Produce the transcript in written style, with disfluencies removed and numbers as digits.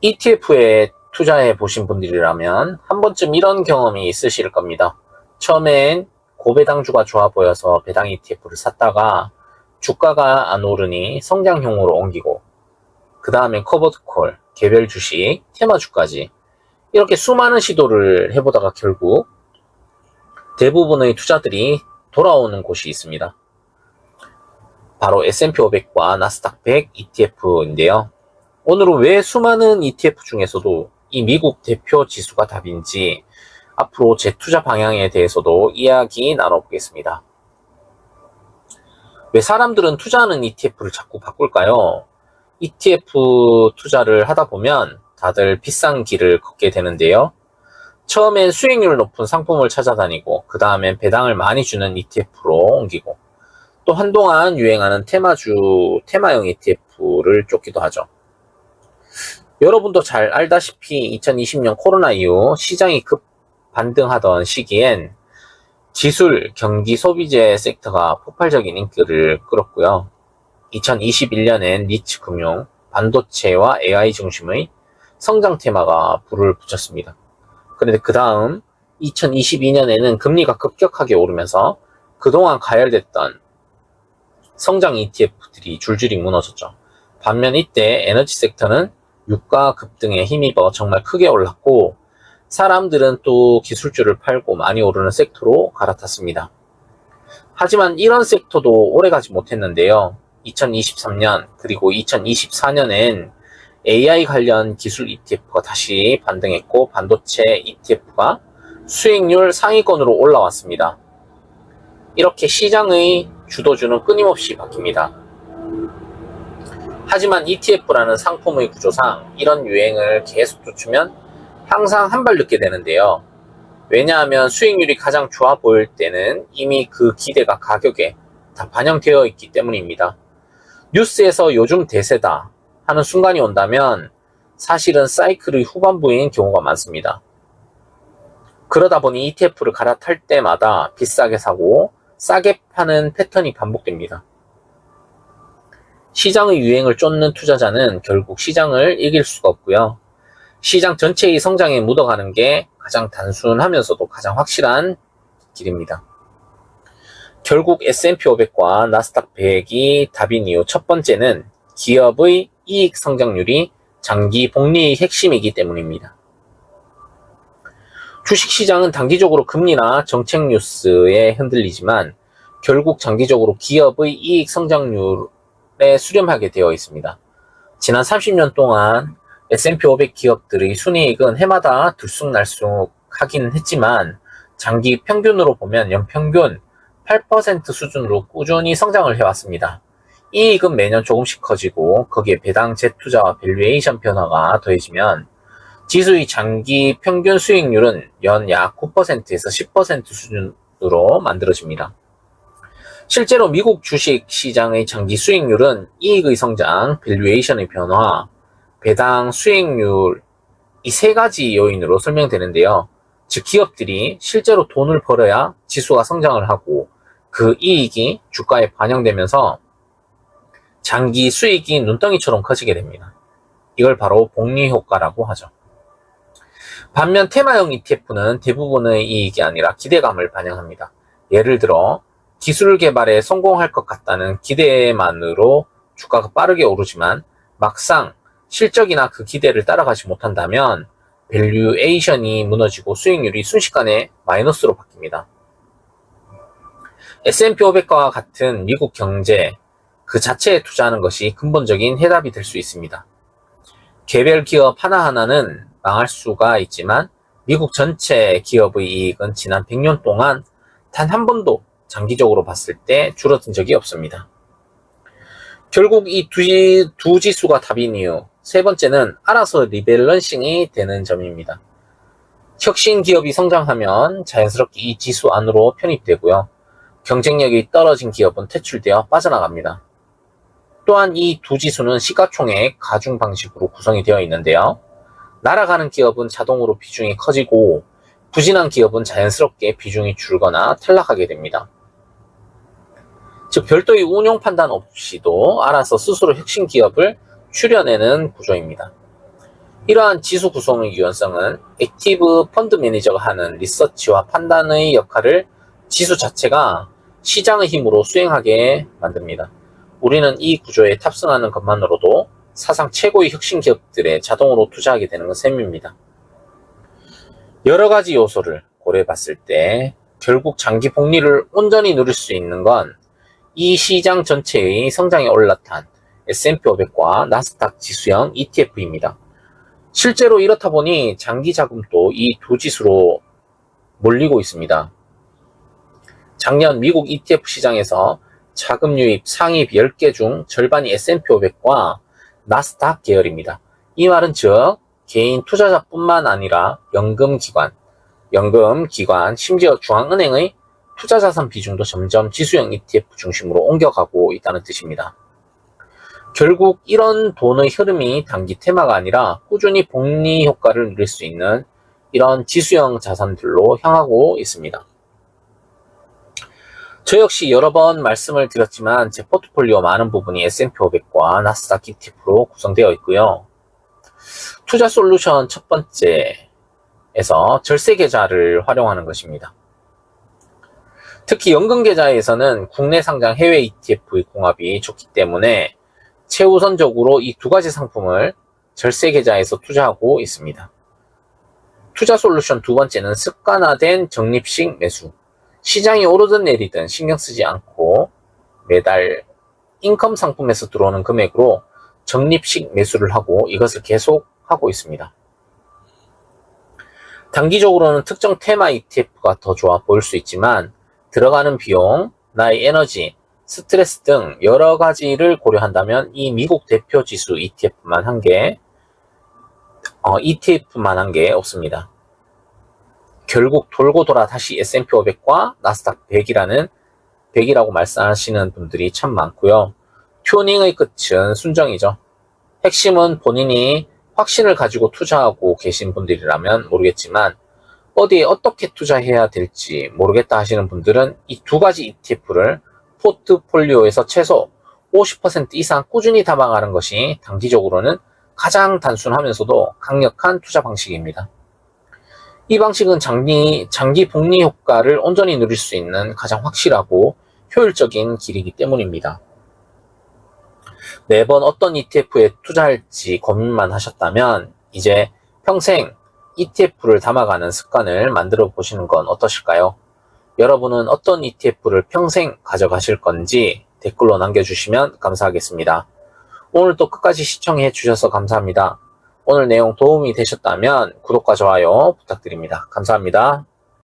ETF에 투자해 보신 분들이라면 한 번쯤 이런 경험이 있으실 겁니다. 처음엔 고배당주가 좋아 보여서 배당 ETF를 샀다가 주가가 안 오르니 성장형으로 옮기고, 그 다음엔 커버드콜, 개별 주식, 테마주까지 이렇게 수많은 시도를 해보다가 결국 대부분의 투자들이 돌아오는 곳이 있습니다. 바로 S&P 500과 나스닥 100 ETF인데요. 오늘은 왜 수많은 ETF 중에서도 이 미국 대표 지수가 답인지, 앞으로 제 투자 방향에 대해서도 이야기 나눠보겠습니다. 왜 사람들은 투자하는 ETF를 자꾸 바꿀까요? ETF 투자를 하다 보면 다들 비싼 길을 걷게 되는데요. 처음엔 수익률 높은 상품을 찾아다니고, 그 다음엔 배당을 많이 주는 ETF로 옮기고, 또 한동안 유행하는 테마형 ETF를 쫓기도 하죠. 여러분도 잘 알다시피 2020년 코로나 이후 시장이 급 반등하던 시기엔 기술, 경기, 소비재 섹터가 폭발적인 인기를 끌었고요. 2021년엔 니치 금융, 반도체와 AI 중심의 성장 테마가 불을 붙였습니다. 그런데 그 다음 2022년에는 금리가 급격하게 오르면서 그동안 가열됐던 성장 ETF들이 줄줄이 무너졌죠. 반면 이때 에너지 섹터는 유가 급등에 힘입어 정말 크게 올랐고, 사람들은 또 기술주를 팔고 많이 오르는 섹터로 갈아탔습니다. 하지만 이런 섹터도 오래가지 못했는데요. 2023년 그리고 2024년엔 AI 관련 기술 ETF가 다시 반등했고, 반도체 ETF가 수익률 상위권으로 올라왔습니다. 이렇게 시장의 주도주는 끊임없이 바뀝니다. 하지만 ETF라는 상품의 구조상 이런 유행을 계속 쫓으면 항상 한 발 늦게 되는데요. 왜냐하면 수익률이 가장 좋아 보일 때는 이미 그 기대가 가격에 다 반영되어 있기 때문입니다. 뉴스에서 요즘 대세다 하는 순간이 온다면 사실은 사이클의 후반부인 경우가 많습니다. 그러다 보니 ETF를 갈아탈 때마다 비싸게 사고 싸게 파는 패턴이 반복됩니다. 시장의 유행을 쫓는 투자자는 결국 시장을 이길 수가 없고요. 시장 전체의 성장에 묻어가는 게 가장 단순하면서도 가장 확실한 길입니다. 결국 S&P 500과 나스닥 100이 답인 이유 첫 번째는 기업의 이익 성장률이 장기 복리의 핵심이기 때문입니다. 주식시장은 단기적으로 금리나 정책 뉴스에 흔들리지만 결국 장기적으로 기업의 이익 성장률에 수렴하게 되어 있습니다. 지난 30년 동안 S&P 500 기업들의 순이익은 해마다 들쑥날쑥 하긴 했지만 장기 평균으로 보면 연평균 8% 수준으로 꾸준히 성장을 해왔습니다. 이익은 매년 조금씩 커지고 거기에 배당 재투자와 밸류에이션 변화가 더해지면 지수의 장기 평균 수익률은 연 약 9%에서 10% 수준으로 만들어집니다. 실제로 미국 주식 시장의 장기 수익률은 이익의 성장, 밸류에이션의 변화, 배당 수익률 이 세 가지 요인으로 설명되는데요. 즉 기업들이 실제로 돈을 벌어야 지수가 성장을 하고 그 이익이 주가에 반영되면서 장기 수익이 눈덩이처럼 커지게 됩니다. 이걸 바로 복리 효과라고 하죠. 반면 테마형 ETF는 대부분의 이익이 아니라 기대감을 반영합니다. 예를 들어 기술 개발에 성공할 것 같다는 기대만으로 주가가 빠르게 오르지만 막상 실적이나 그 기대를 따라가지 못한다면 밸류에이션이 무너지고 수익률이 순식간에 마이너스로 바뀝니다. S&P 500과 같은 미국 경제 그 자체에 투자하는 것이 근본적인 해답이 될 수 있습니다. 개별 기업 하나하나는 망할 수가 있지만 미국 전체 기업의 이익은 지난 100년 동안 단 한 번도 장기적으로 봤을 때 줄어든 적이 없습니다. 결국 이 두 지수가 답인 이유 세 번째는 알아서 리밸런싱이 되는 점입니다. 혁신 기업이 성장하면 자연스럽게 이 지수 안으로 편입되고요. 경쟁력이 떨어진 기업은 퇴출되어 빠져나갑니다. 또한 이 두 지수는 시가총액 가중 방식으로 구성이 되어 있는데요. 날아가는 기업은 자동으로 비중이 커지고 부진한 기업은 자연스럽게 비중이 줄거나 탈락하게 됩니다. 즉 별도의 운용 판단 없이도 알아서 스스로 혁신 기업을 추려내는 구조입니다. 이러한 지수 구성의 유연성은 액티브 펀드 매니저가 하는 리서치와 판단의 역할을 지수 자체가 시장의 힘으로 수행하게 만듭니다. 우리는 이 구조에 탑승하는 것만으로도 사상 최고의 혁신 기업들에 자동으로 투자하게 되는 셈입니다. 여러 가지 요소를 고려해 봤을 때 결국 장기 복리를 온전히 누릴 수 있는 건 이 시장 전체의 성장에 올라탄 S&P 500과 나스닥 지수형 ETF입니다. 실제로 이렇다 보니 장기 자금도 이 두 지수로 몰리고 있습니다. 작년 미국 ETF 시장에서 자금 유입 상위 10개 중 절반이 S&P 500과 나스닥 계열입니다. 이 말은 즉 개인 투자자뿐만 아니라 연금기관, 심지어 중앙은행의 투자자산 비중도 점점 지수형 ETF 중심으로 옮겨가고 있다는 뜻입니다. 결국 이런 돈의 흐름이 단기 테마가 아니라 꾸준히 복리 효과를 누릴 수 있는 이런 지수형 자산들로 향하고 있습니다. 저 역시 여러 번 말씀을 드렸지만 제 포트폴리오 많은 부분이 S&P 500과 나스닥 ETF로 구성되어 있고요. 투자 솔루션 첫 번째에서 절세 계좌를 활용하는 것입니다. 특히 연금 계좌에서는 국내 상장 해외 ETF의 궁합이 좋기 때문에 최우선적으로 이 두 가지 상품을 절세 계좌에서 투자하고 있습니다. 투자 솔루션 두 번째는 습관화된 적립식 매수. 시장이 오르든 내리든 신경 쓰지 않고 매달 인컴 상품에서 들어오는 금액으로 적립식 매수를 하고 이것을 계속 하고 있습니다. 단기적으로는 특정 테마 ETF가 더 좋아 보일 수 있지만 들어가는 비용, 나의 에너지, 스트레스 등 여러 가지를 고려한다면 이 미국 대표 지수 ETF만 한 개 없습니다. 결국 돌고 돌아 다시 S&P 500과 나스닥 100이라고 말씀하시는 분들이 참 많고요. 튜닝의 끝은 순정이죠. 핵심은 본인이 확신을 가지고 투자하고 계신 분들이라면 모르겠지만 어디에 어떻게 투자해야 될지 모르겠다 하시는 분들은 이 두 가지 ETF를 포트폴리오에서 최소 50% 이상 꾸준히 담아가는 것이 단기적으로는 가장 단순하면서도 강력한 투자 방식입니다. 이 방식은 장기 복리 효과를 온전히 누릴 수 있는 가장 확실하고 효율적인 길이기 때문입니다. 매번 어떤 ETF에 투자할지 고민만 하셨다면 이제 평생 ETF를 담아가는 습관을 만들어 보시는 건 어떠실까요? 여러분은 어떤 ETF를 평생 가져가실 건지 댓글로 남겨주시면 감사하겠습니다. 오늘도 끝까지 시청해 주셔서 감사합니다. 오늘 내용 도움이 되셨다면 구독과 좋아요 부탁드립니다. 감사합니다.